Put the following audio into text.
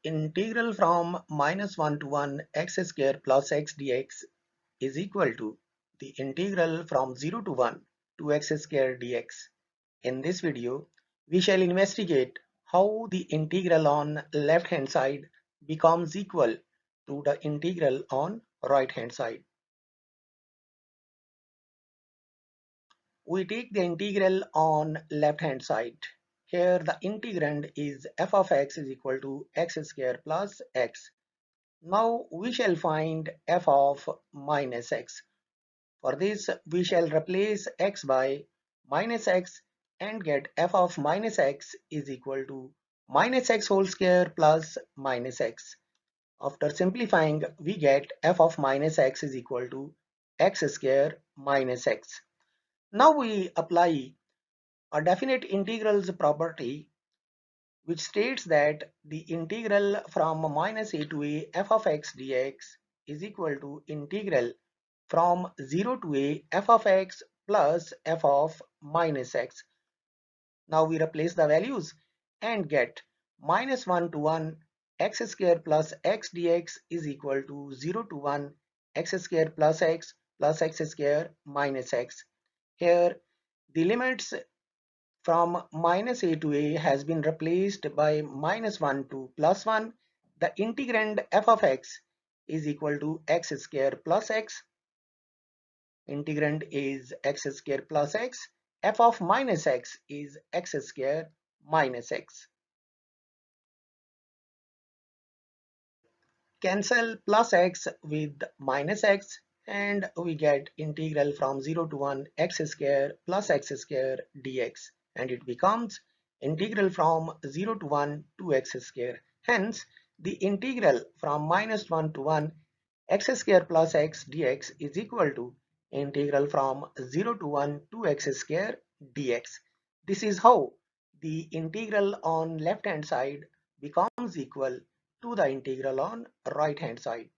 Integral from -1 to 1 x square plus x dx is equal to the integral from 0 to 1 to x square dx. In this video, we shall investigate how the integral on left hand side becomes equal to the integral on right hand side. We take the integral on left hand side. Here the integrand is f of x is equal to x square plus x. Now we shall find f of minus x. For this we shall replace x by minus x and get f of minus x is equal to minus x whole square plus minus x. After simplifying we get f of minus x is equal to x square minus x. Now we apply a definite integrals property which states that the integral from minus a to a f of x dx is equal to integral from 0 to a f of x plus f of minus x. Now we replace the values and get minus 1 to 1 x square plus x dx is equal to 0 to 1 x square plus x square minus x. Here the limits from minus a to a has been replaced by minus 1 to plus 1. The integrand f of x is equal to x square plus x. Integrand is x square plus x. F of minus x is x square minus x. Cancel plus x with minus x and we get integral from 0 to 1 x square plus x square dx, and it becomes integral from 0 to 1 to x square. Hence the integral from minus 1 to 1 x square plus x dx is equal to integral from 0 to 1 to x square dx. This is how the integral on left hand side becomes equal to the integral on right hand side.